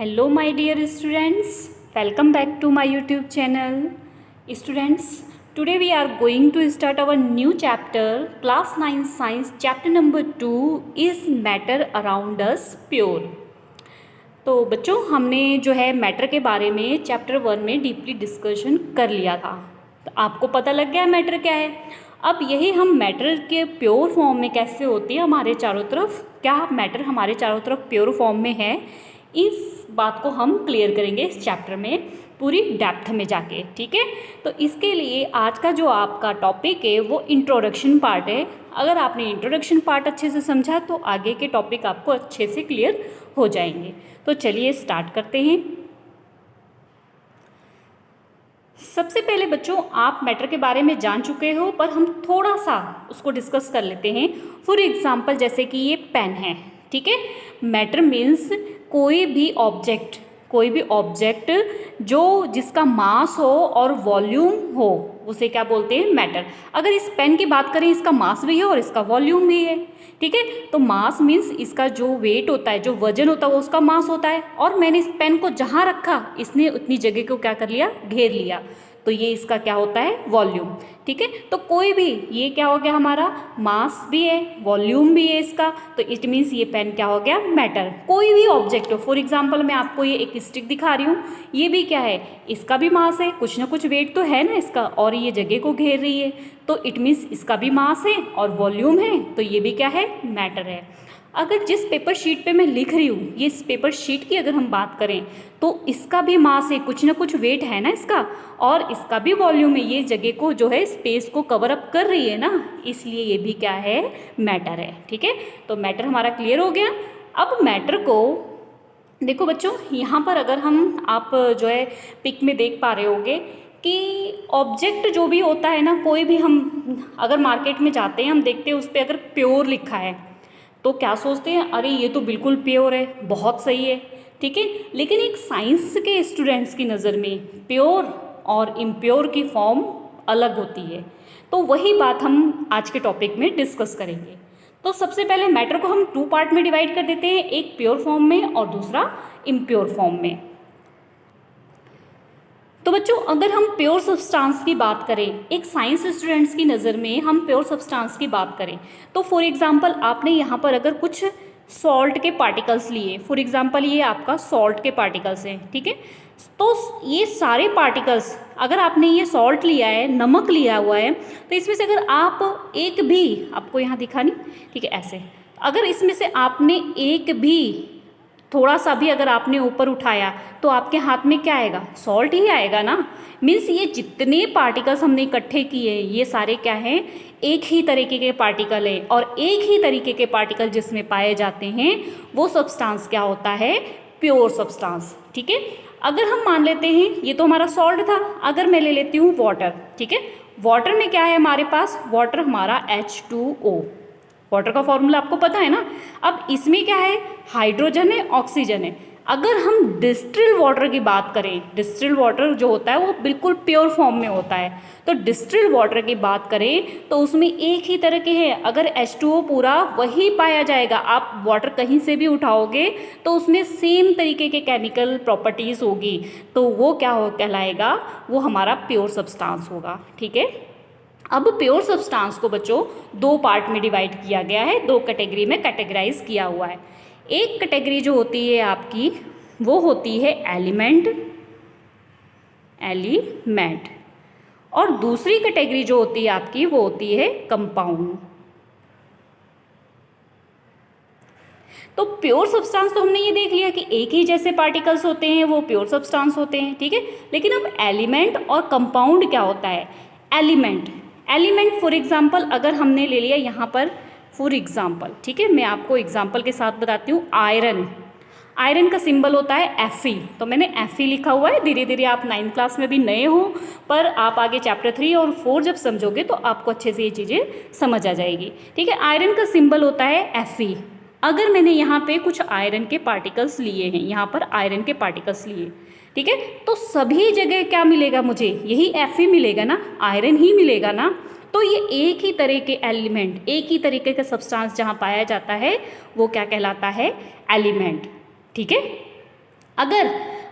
Hello my dear students, welcome back to my YouTube channel. Students, today we are going to start our new chapter, class 9 science, chapter number 2 is matter around us pure. तो बच्चों हमने जो है matter के बारे में chapter 1 में deeply discussion कर लिया था, तो आपको पता लग गया मैटर क्या है। अब यही हम मैटर के प्योर फॉर्म में कैसे होती है हमारे चारों तरफ, क्या मैटर हमारे चारों तरफ प्योर फॉर्म में है, इस बात को हम क्लियर करेंगे इस चैप्टर में पूरी डेप्थ में जाके। ठीक है, तो इसके लिए आज का जो आपका टॉपिक है वो इंट्रोडक्शन पार्ट है। अगर आपने इंट्रोडक्शन पार्ट अच्छे से समझा तो आगे के टॉपिक आपको अच्छे से क्लियर हो जाएंगे। तो चलिए स्टार्ट करते हैं। सबसे पहले बच्चों आप मैटर के बारे में जान चुके हो, पर हम थोड़ा सा उसको डिस्कस कर लेते हैं। फॉर एग्जांपल जैसे कि ये पेन है, ठीक है। मैटर मीन्स कोई भी ऑब्जेक्ट जो जिसका मास हो और वॉल्यूम हो उसे क्या बोलते हैं, मैटर। अगर इस पेन की बात करें, इसका मास भी है और इसका वॉल्यूम भी है, ठीक है। तो मास मीन्स इसका जो वेट होता है, जो वजन होता है वो उसका मास होता है, और मैंने इस पेन को जहाँ रखा इसने उतनी जगह को क्या कर लिया, घेर लिया, तो ये इसका क्या होता है, वॉल्यूम। ठीक है, तो कोई भी ये क्या हो गया, हमारा मास भी है, वॉल्यूम भी है इसका, तो इट मीन्स ये पेन क्या हो गया, मैटर। कोई भी ऑब्जेक्ट हो, फॉर एग्जांपल मैं आपको ये एक स्टिक दिखा रही हूँ, ये भी क्या है, इसका भी मास है, कुछ ना कुछ वेट तो है ना इसका, और ये जगह को घेर रही है, तो इट मीन्स इसका भी मास है और वॉल्यूम है, तो ये भी क्या है, मैटर है। अगर जिस पेपर शीट पे मैं लिख रही हूँ, ये इस पेपर शीट की अगर हम बात करें तो इसका भी मास है, कुछ ना कुछ वेट है ना इसका, और इसका भी वॉल्यूम है, ये जगह को जो है स्पेस को कवर अप कर रही है ना, इसलिए ये भी क्या है, मैटर है। ठीक है, तो मैटर हमारा क्लियर हो गया। अब मैटर को देखो बच्चों, यहाँ पर अगर हम आप जो है पिक में देख पा रहे होगे कि ऑब्जेक्ट जो भी होता है ना, कोई भी हम अगर मार्केट में जाते हैं, हम देखते हैं उस पर अगर प्योर लिखा है तो क्या सोचते हैं, अरे ये तो बिल्कुल प्योर है, बहुत सही है, ठीक है। लेकिन एक साइंस के स्टूडेंट्स की नज़र में प्योर और इम्प्योर की फॉर्म अलग होती है, तो वही बात हम आज के टॉपिक में डिस्कस करेंगे। तो सबसे पहले मैटर को हम 2 पार्ट में डिवाइड कर देते हैं, एक प्योर फॉर्म में और दूसरा इम्प्योर फॉर्म में। तो बच्चों अगर हम प्योर सब्सटेंस की बात करें, एक साइंस स्टूडेंट्स की नज़र में हम प्योर सब्सटेंस की बात करें, तो फॉर एग्जांपल आपने यहाँ पर अगर कुछ सॉल्ट के पार्टिकल्स लिए, फॉर एग्जांपल ये आपका सॉल्ट के पार्टिकल्स हैं, ठीक है। तो ये सारे पार्टिकल्स, अगर आपने ये सॉल्ट लिया है, नमक लिया हुआ है, तो इसमें से अगर आप एक भी, आपको यहाँ दिखा नहीं, ठीक है, ऐसे अगर इसमें से आपने एक भी थोड़ा सा भी अगर आपने ऊपर उठाया तो आपके हाथ में क्या आएगा, सॉल्ट ही आएगा ना। मीन्स ये जितने पार्टिकल्स हमने इकट्ठे किए हैं ये सारे क्या हैं, एक ही तरीके के पार्टिकल है, और एक ही तरीके के पार्टिकल जिसमें पाए जाते हैं वो सब्सटेंस क्या होता है, प्योर सब्सटेंस। ठीक है, अगर हम मान लेते हैं ये तो हमारा सॉल्ट था, अगर मैं ले लेती हूँ वाटर, ठीक है, वाटर में क्या है हमारे पास, वाटर हमारा H2O, वाटर का फॉर्मूला आपको पता है ना। अब इसमें क्या है, हाइड्रोजन है, ऑक्सीजन है। अगर हम डिस्टिल वाटर की बात करें, डिस्टिल वाटर जो होता है वो बिल्कुल प्योर फॉर्म में होता है, तो डिस्टिल वाटर की बात करें तो उसमें एक ही तरह के हैं, अगर H2O पूरा वही पाया जाएगा, आप वाटर कहीं से भी उठाओगे तो उसमें सेम तरीके के केमिकल प्रॉपर्टीज़ होगी, तो वो क्या हो कहलाएगा, वो हमारा प्योर सब्सटेंस होगा। ठीक है, अब प्योर सब्सटेंस को बच्चों 2 पार्ट में डिवाइड किया गया है, 2 कैटेगरी में कैटेगराइज किया हुआ है। एक कैटेगरी जो होती है आपकी वो होती है एलिमेंट, और दूसरी कैटेगरी जो होती है आपकी वो होती है कंपाउंड। तो प्योर सब्सटेंस तो हमने ये देख लिया कि एक ही जैसे पार्टिकल्स होते हैं वो प्योर सब्सटेंस होते हैं, ठीक है। लेकिन अब एलिमेंट और कंपाउंड क्या होता है, एलिमेंट फॉर एग्जांपल अगर हमने ले लिया यहाँ पर फॉर एग्जांपल, ठीक है, मैं आपको एग्जांपल के साथ बताती हूँ, आयरन का सिंबल होता है Fe, तो मैंने Fe लिखा हुआ है। धीरे धीरे आप 9th क्लास में भी नए हो, पर आप आगे चैप्टर 3 और 4 जब समझोगे तो आपको अच्छे से ये चीज़ें समझ आ जाएगी, ठीक है। आयरन का सिंबल होता है Fe। अगर मैंने यहाँ पे कुछ आयरन के पार्टिकल्स लिए हैं, यहाँ पर आयरन के पार्टिकल्स लिए, ठीक है, तो सभी जगह क्या मिलेगा मुझे, यही Fe मिलेगा ना, आयरन ही मिलेगा ना। तो ये एक ही तरह के एलिमेंट, एक ही तरीके का सब्सटेंस जहाँ पाया जाता है वो क्या कहलाता है, एलिमेंट। ठीक है, अगर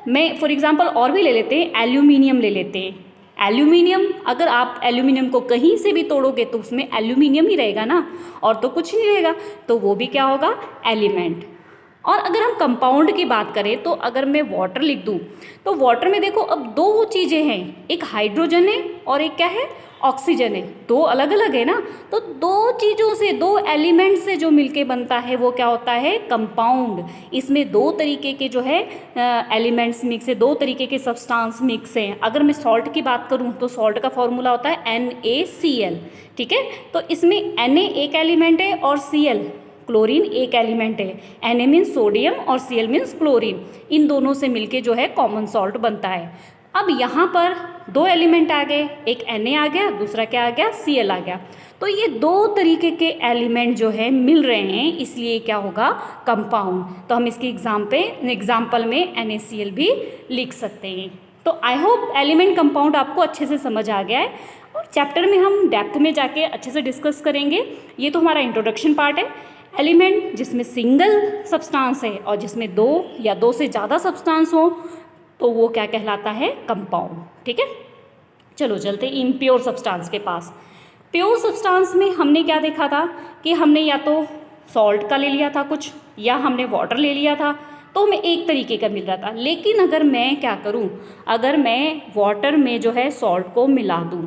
मैं फॉर एग्जांपल और भी ले लेते हैं, एल्यूमिनियम ले लेते हैं। एल्यूमिनियम, अगर आप एल्यूमिनियम को कहीं से भी तोड़ोगे तो उसमें एल्यूमिनियम ही रहेगा ना, और तो कुछ नहीं रहेगा, तो वो भी क्या होगा, एलिमेंट। और अगर हम कंपाउंड की बात करें तो अगर मैं वाटर लिख दूँ तो वाटर में देखो अब दो चीज़ें हैं, एक हाइड्रोजन है और एक क्या है, ऑक्सीजन है। दो अलग अलग है ना, तो दो चीज़ों से, दो एलिमेंट से जो मिलके बनता है वो क्या होता है, कंपाउंड। इसमें दो तरीके के जो है एलिमेंट्स मिक्स है, दो तरीके के सब्सटेंस मिक्स हैं। अगर मैं सॉल्ट की बात करूँ तो सॉल्ट का फॉर्मूला होता है NaCl, ठीक है। तो इसमें Na एक एलिमेंट है और Cl क्लोरीन एक एलिमेंट है। Na मीन्स सोडियम और Cl मीन्स क्लोरीन, इन दोनों से मिलके जो है कॉमन सॉल्ट बनता है। अब यहाँ पर दो एलिमेंट आ गए, एक Na आ गया, दूसरा क्या आ गया, Cl आ गया। तो ये दो तरीके के एलिमेंट जो है मिल रहे हैं, इसलिए क्या होगा, कंपाउंड। तो हम इसके एग्जाम्पल में NaCl भी लिख सकते हैं। तो आई होप एलिमेंट कंपाउंड आपको अच्छे से समझ आ गया है, और चैप्टर में हम डेप्थ में जाके अच्छे से डिस्कस करेंगे। ये तो हमारा इंट्रोडक्शन पार्ट है। एलिमेंट जिसमें सिंगल सब्सटेंस है और जिसमें दो या दो से ज़्यादा सब्सटेंस हो तो वो क्या कहलाता है, कंपाउंड, ठीक है। चलो चलते इम्प्योर सब्सटेंस के पास। प्योर सब्सटेंस में हमने क्या देखा था कि हमने या तो सॉल्ट का ले लिया था कुछ, या हमने वाटर ले लिया था, तो हमें एक तरीके का मिल रहा था। लेकिन अगर मैं क्या करूं, अगर मैं वाटर में जो है सॉल्ट को मिला दूं,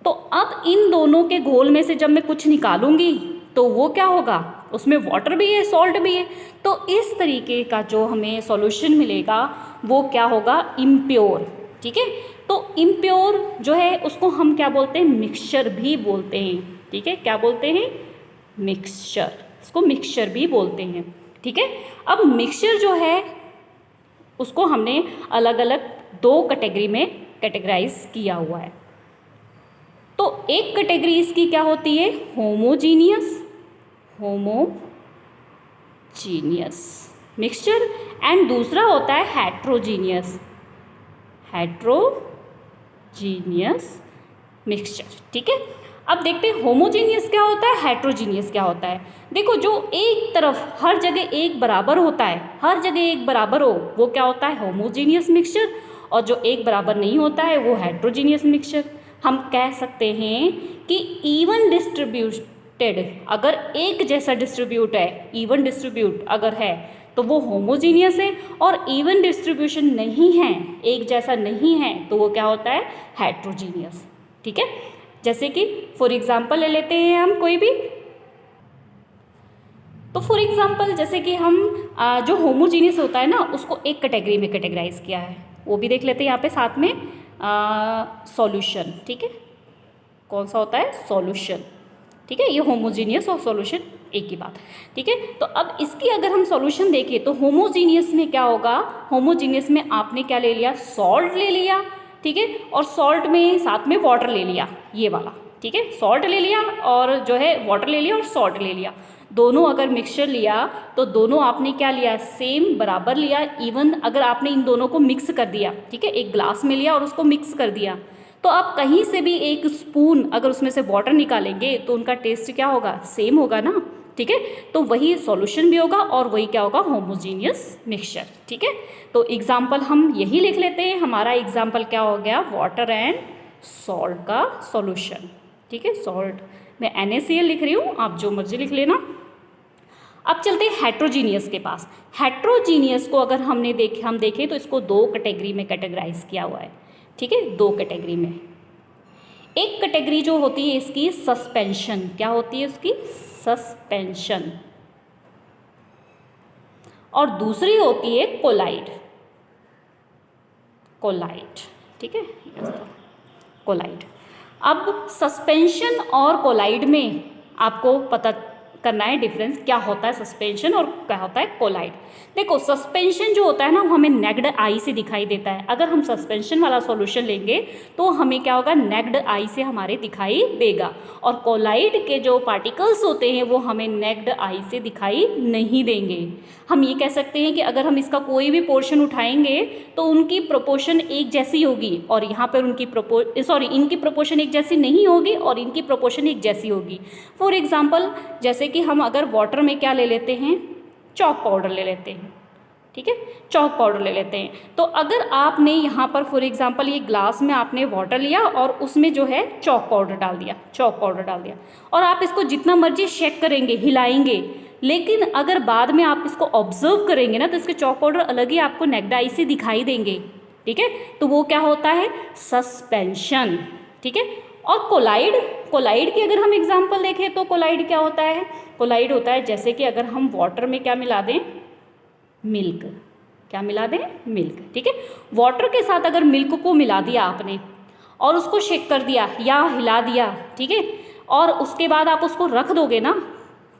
तो अब इन दोनों के घोल में से जब मैं कुछ निकालूंगी तो वो क्या होगा, उसमें वाटर भी है सॉल्ट भी है। तो इस तरीके का जो हमें सॉल्यूशन मिलेगा वो क्या होगा, इम्प्योर, ठीक है। तो इम्प्योर जो है उसको हम क्या बोलते हैं, मिक्सचर भी बोलते हैं, ठीक है। क्या बोलते हैं, मिक्सचर, इसको मिक्सचर भी बोलते हैं, ठीक है। अब मिक्सचर जो है उसको हमने अलग अलग दो कैटेगरी में कैटेगराइज किया हुआ है। तो एक कैटेगरी इसकी क्या होती है, होमोजीनियस मिक्सचर, एंड दूसरा होता है हेट्रोजीनियस मिक्सचर, ठीक है। अब देखते हैं होमोजीनियस क्या होता है, हेट्रोजीनियस क्या होता है। देखो जो एक तरफ हर जगह एक बराबर होता है, हर जगह एक बराबर हो, वो क्या होता है, होमोजीनियस मिक्सचर, और जो एक बराबर नहीं होता है वो हेट्रोजीनियस मिक्सचर। हम कह सकते हैं कि इवन डिस्ट्रीब्यूटेड, अगर एक जैसा डिस्ट्रीब्यूट है, इवन डिस्ट्रीब्यूट अगर है तो वो होमोजीनियस है, और इवन डिस्ट्रीब्यूशन नहीं है, एक जैसा नहीं है, तो वो क्या होता है, हेट्रोजीनियस, ठीक है। जैसे कि फॉर एग्जांपल ले लेते हैं हम कोई भी, तो फॉर एग्जांपल जैसे कि हम जो होमोजीनियस होता है ना उसको एक कैटेगरी में कैटेगराइज किया है, वो भी देख लेते हैं यहाँ पे साथ में। सॉल्यूशन, ठीक है, कौन सा होता है, सॉल्यूशन, ठीक है। ये होमोजीनियस और सॉल्यूशन एक ही बात, ठीक है। तो अब इसकी अगर हम सॉल्यूशन देखें तो होमोजीनियस में क्या होगा, होमोजीनियस में आपने क्या ले लिया, सॉल्ट ले लिया, ठीक है, और सॉल्ट में साथ में वाटर ले लिया, ये वाला, ठीक है। सॉल्ट ले लिया और जो है वाटर ले लिया और सॉल्ट ले लिया, दोनों अगर मिक्सचर लिया तो दोनों आपने क्या लिया, सेम बराबर लिया। इवन अगर आपने इन दोनों को मिक्स कर दिया, ठीक है, एक ग्लास में लिया और उसको मिक्स कर दिया, तो आप कहीं से भी एक स्पून अगर उसमें से वाटर निकालेंगे तो उनका टेस्ट क्या होगा, सेम होगा ना, ठीक है। तो वही सॉल्यूशन भी होगा और वही क्या होगा, होमोजीनियस मिक्सचर, ठीक है। तो एग्जाम्पल हम यही लिख लेते हैं, हमारा एग्जाम्पल क्या हो गया, वाटर एंड सॉल्ट का सॉल्यूशन, ठीक है। सॉल्ट मैं NaCl लिख रही हूँ, आप जो मर्जी लिख लेना। अब चलते हैं हेट्रोजीनियस के पास। हेट्रोजीनियस को अगर हम देखें तो इसको दो कैटेगरी में कैटेगराइज किया हुआ है, ठीक है, दो कैटेगरी में। एक कैटेगरी जो होती है इसकी सस्पेंशन, क्या होती है उसकी, सस्पेंशन, और दूसरी होती है कोलाइड, ठीक है, कोलाइड। अब सस्पेंशन और कोलाइड में आपको पता करना है डिफरेंस क्या होता है सस्पेंशन और क्या होता है कोलाइड। देखो सस्पेंशन जो होता है ना वो हमें नेक्ड आई से दिखाई देता है। अगर हम सस्पेंशन वाला सॉल्यूशन लेंगे तो हमें क्या होगा, नेक्ड आई से हमारे दिखाई देगा, और कोलाइड के जो पार्टिकल्स होते हैं वो हमें नेक्ड आई से दिखाई नहीं देंगे। हम ये कह सकते हैं कि अगर हम इसका कोई भी पोर्शन उठाएंगे तो उनकी प्रोपोर्शन एक जैसी होगी, और यहाँ पर इनकी प्रोपोर्शन एक जैसी नहीं होगी और इनकी प्रोपोर्शन एक जैसी होगी। फॉर एग्जाम्पल जैसे कि हम अगर वाटर में क्या ले लेते हैं, चॉक पाउडर ले लेते हैं, ठीक है, चॉक पाउडर ले लेते हैं। तो अगर आपने यहाँ पर फॉर एग्जांपल ये ग्लास में आपने वाटर लिया और उसमें जो है चॉक पाउडर डाल दिया और आप इसको जितना मर्जी शेक करेंगे, हिलाएंगे, लेकिन अगर बाद में आप इसको ऑब्जर्व करेंगे ना तो इसके चॉक पाउडर अलग ही आपको नेक्ड आई से दिखाई देंगे। ठीक है, तो वो क्या होता है, सस्पेंशन। ठीक है, और कोलाइड की अगर हम एग्जांपल देखें तो कोलाइड क्या होता है, कोलाइड होता है जैसे कि अगर हम वाटर में क्या मिला दें, मिल्क, क्या मिला दें, मिल्क। ठीक है, वाटर के साथ अगर मिल्क को मिला दिया आपने और उसको शेक कर दिया या हिला दिया, ठीक है, और उसके बाद आप उसको रख दोगे ना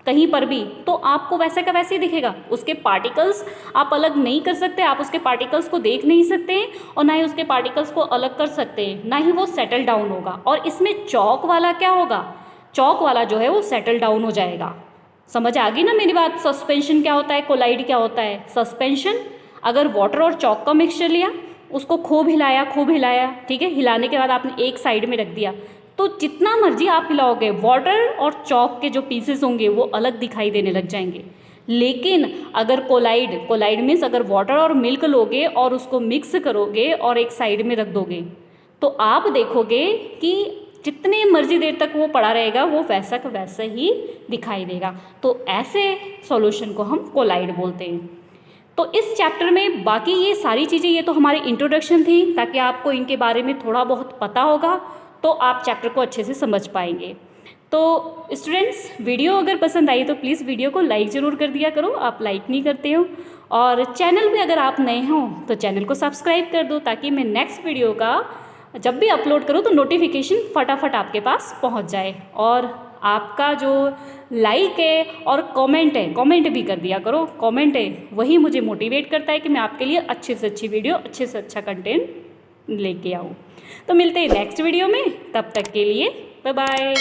कहीं पर भी, तो आपको वैसे का वैसे ही दिखेगा। उसके पार्टिकल्स आप अलग नहीं कर सकते, आप उसके पार्टिकल्स को देख नहीं सकते हैं और ना ही उसके पार्टिकल्स को अलग कर सकते हैं, ना ही वो सेटल डाउन होगा। और इसमें चॉक वाला क्या होगा, चॉक वाला जो है वो सेटल डाउन हो जाएगा। समझ आ गई ना मेरी बात। सस्पेंशन क्या होता है, कोलाइड क्या होता है, सस्पेंशन। अगर वाटर और चॉक का मिक्सचर लिया, उसको खूब हिलाया, ठीक है, हिलाने के बाद आपने एक साइड में रख दिया, तो जितना मर्जी आप हिलाओगे वाटर और चॉक के जो पीसेस होंगे वो अलग दिखाई देने लग जाएंगे। लेकिन अगर कोलाइड मीन्स अगर वाटर और मिल्क लोगे और उसको मिक्स करोगे और एक साइड में रख दोगे, तो आप देखोगे कि जितने मर्जी देर तक वो पड़ा रहेगा वो वैसा का वैसा ही दिखाई देगा। तो ऐसे सॉल्यूशन को हम कोलाइड बोलते हैं। तो इस चैप्टर में बाकी ये सारी चीज़ें, ये तो हमारी इंट्रोडक्शन थी ताकि आपको इनके बारे में थोड़ा बहुत पता होगा तो आप चैप्टर को अच्छे से समझ पाएंगे। तो स्टूडेंट्स, वीडियो अगर पसंद आई तो प्लीज़ वीडियो को लाइक ज़रूर कर दिया करो, आप लाइक नहीं करते हो। और चैनल पे अगर आप नए हो तो चैनल को सब्सक्राइब कर दो ताकि मैं नेक्स्ट वीडियो का जब भी अपलोड करूँ तो नोटिफिकेशन फटाफट आपके पास पहुँच जाए। और आपका जो लाइक है और कमेंट है, कमेंट भी कर दिया करो, कमेंट है वही मुझे मोटिवेट करता है कि मैं आपके लिए अच्छे से अच्छी वीडियो, अच्छे से अच्छा कंटेंट लेके आऊँ। तो मिलते हैं नेक्स्ट वीडियो में, तब तक के लिए बाय बाय।